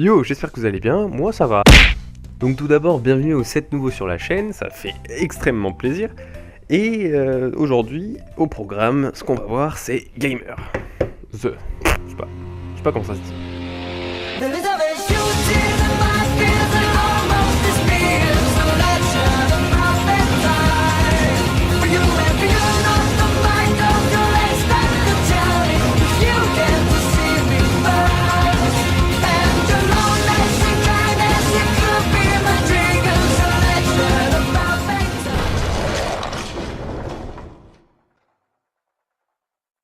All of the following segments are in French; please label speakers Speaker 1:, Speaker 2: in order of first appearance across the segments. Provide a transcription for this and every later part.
Speaker 1: Yo, j'espère que vous allez bien, moi ça va. Donc tout d'abord, bienvenue aux 7 nouveaux sur la chaîne, ça fait extrêmement plaisir. Et aujourd'hui, au programme, ce qu'on va voir c'est Gamer. Je sais pas comment ça se dit.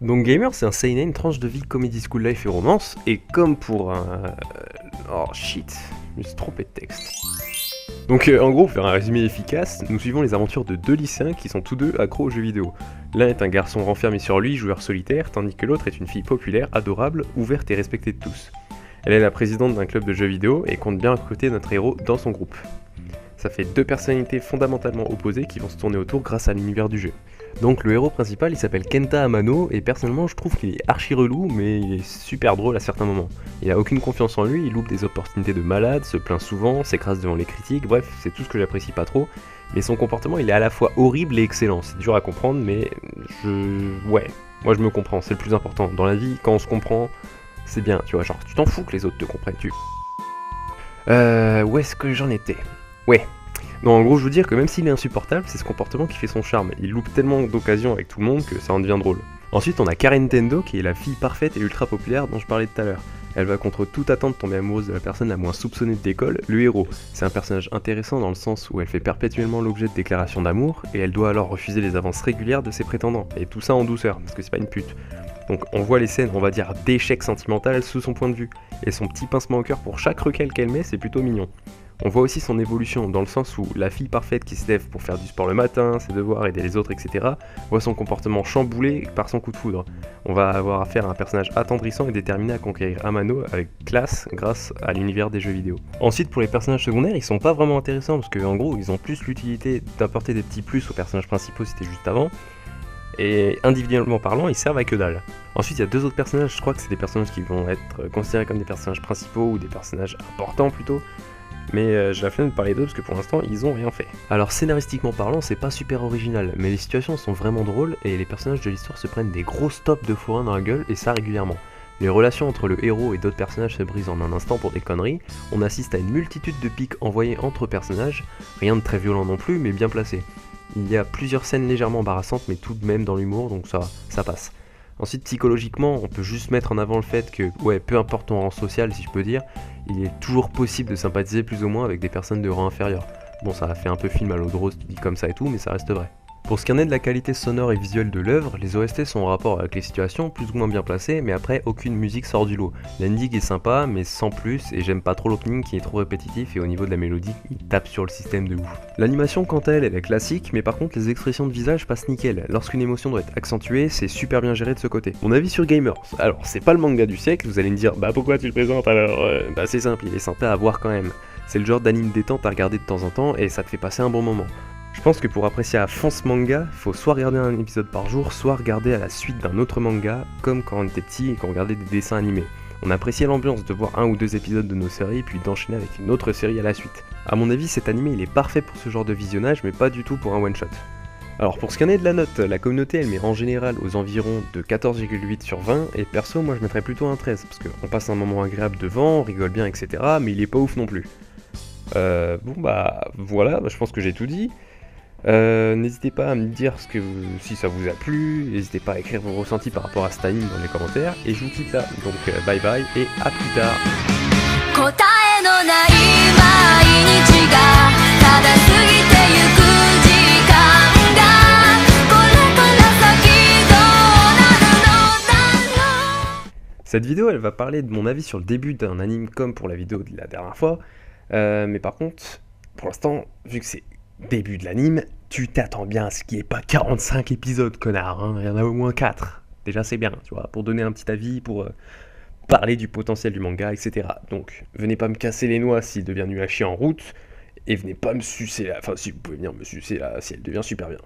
Speaker 1: Donc Gamer, c'est un seinen, tranche de vie, comédie, school life et romance, et comme pour un... oh shit, je me suis trompé de texte. Donc en gros, pour faire un résumé efficace, nous suivons les aventures de deux lycéens qui sont tous deux accros aux jeux vidéo. L'un est un garçon renfermé sur lui, joueur solitaire, tandis que l'autre est une fille populaire, adorable, ouverte et respectée de tous. Elle est la présidente d'un club de jeux vidéo et compte bien recruter notre héros dans son groupe. Ça fait deux personnalités fondamentalement opposées qui vont se tourner autour grâce à l'univers du jeu. Donc le héros principal il s'appelle Kenta Amano et personnellement je trouve qu'il est archi relou mais il est super drôle à certains moments. Il a aucune confiance en lui, il loupe des opportunités de malade, se plaint souvent, s'écrase devant les critiques, bref c'est tout ce que j'apprécie pas trop. Mais son comportement il est à la fois horrible et excellent, c'est dur à comprendre mais ouais, moi je me comprends, c'est le plus important. Dans la vie quand on se comprend c'est bien, tu vois, genre tu t'en fous que les autres te comprennent, où est-ce que j'en étais? Ouais. Non, en gros, je veux dire que même s'il est insupportable, c'est ce comportement qui fait son charme. Il loupe tellement d'occasions avec tout le monde que ça en devient drôle. Ensuite, on a Karen Tendo, qui est la fille parfaite et ultra populaire dont je parlais tout à l'heure. Elle va contre toute attente tomber amoureuse de la personne la moins soupçonnée de l'école, le héros. C'est un personnage intéressant dans le sens où elle fait perpétuellement l'objet de déclarations d'amour, et elle doit alors refuser les avances régulières de ses prétendants. Et tout ça en douceur, parce que c'est pas une pute. Donc on voit les scènes, on va dire, d'échec sentimental sous son point de vue. Et son petit pincement au cœur pour chaque requel qu'elle met, c'est plutôt mignon. On voit aussi son évolution, dans le sens où la fille parfaite qui se lève pour faire du sport le matin, ses devoirs, aider les autres, etc., voit son comportement chamboulé par son coup de foudre. On va avoir affaire à un personnage attendrissant et déterminé à conquérir Amano avec classe grâce à l'univers des jeux vidéo. Ensuite, pour les personnages secondaires, ils sont pas vraiment intéressants, parce qu'en gros, ils ont plus l'utilité d'apporter des petits plus aux personnages principaux, c'était juste avant, et individuellement parlant, ils servent à que dalle. Ensuite, il y a deux autres personnages, je crois que c'est des personnages qui vont être considérés comme des personnages principaux, ou des personnages importants plutôt, mais j'ai la flemme de parler d'eux parce que pour l'instant ils ont rien fait. Alors scénaristiquement parlant c'est pas super original, mais les situations sont vraiment drôles et les personnages de l'histoire se prennent des gros stops de forain dans la gueule et ça régulièrement. Les relations entre le héros et d'autres personnages se brisent en un instant pour des conneries, on assiste à une multitude de pics envoyés entre personnages, rien de très violent non plus mais bien placé. Il y a plusieurs scènes légèrement embarrassantes mais tout de même dans l'humour donc ça passe. Ensuite, psychologiquement, on peut juste mettre en avant le fait que, ouais, peu importe ton rang social, si je peux dire, il est toujours possible de sympathiser plus ou moins avec des personnes de rang inférieur. Bon, ça a fait un peu film à l'eau de rose, tu dis comme ça et tout, mais ça reste vrai. Pour ce qui en est de la qualité sonore et visuelle de l'œuvre, les OST sont en rapport avec les situations, plus ou moins bien placées, mais après, aucune musique sort du lot. L'ending est sympa, mais sans plus, et j'aime pas trop l'opening qui est trop répétitif, et au niveau de la mélodie, il tape sur le système de ouf. L'animation, quant à elle, elle est classique, mais par contre, les expressions de visage passent nickel. Lorsqu'une émotion doit être accentuée, c'est super bien géré de ce côté. Mon avis sur Gamers. Alors, c'est pas le manga du siècle, vous allez me dire, bah pourquoi tu le présentes alors Bah c'est simple, il est sympa à voir quand même. C'est le genre d'anime détente à regarder de temps en temps, et ça te fait passer un bon moment. Je pense que pour apprécier à fond ce manga, faut soit regarder un épisode par jour, soit regarder à la suite d'un autre manga, comme quand on était petit et qu'on regardait des dessins animés. On appréciait l'ambiance de voir un ou deux épisodes de nos séries, puis d'enchaîner avec une autre série à la suite. A mon avis, cet animé il est parfait pour ce genre de visionnage, mais pas du tout pour un one-shot. Alors pour ce qui en est de la note, la communauté elle met en général aux environs de 14,8 sur 20, et perso moi je mettrais plutôt un 13, parce qu'on passe un moment agréable devant, on rigole bien, etc., mais il est pas ouf non plus. Bon bah voilà, je pense que j'ai tout dit. N'hésitez pas à me dire si ça vous a plu, n'hésitez pas à écrire vos ressentis par rapport à cet anime dans les commentaires, et je vous quitte là, donc bye bye et à plus tard. Cette vidéo elle va parler de mon avis sur le début d'un anime comme pour la vidéo de la dernière fois, mais par contre, pour l'instant, vu que c'est début de l'anime, tu t'attends bien à ce qu'il n'y ait pas 45 épisodes, connard, hein. Il y en a au moins 4. Déjà c'est bien, tu vois, pour donner un petit avis, pour parler du potentiel du manga, etc. Donc, venez pas me casser les noix s'il devient nul à chier en route, et venez pas me sucer là, enfin si vous pouvez venir me sucer là si elle devient super bien.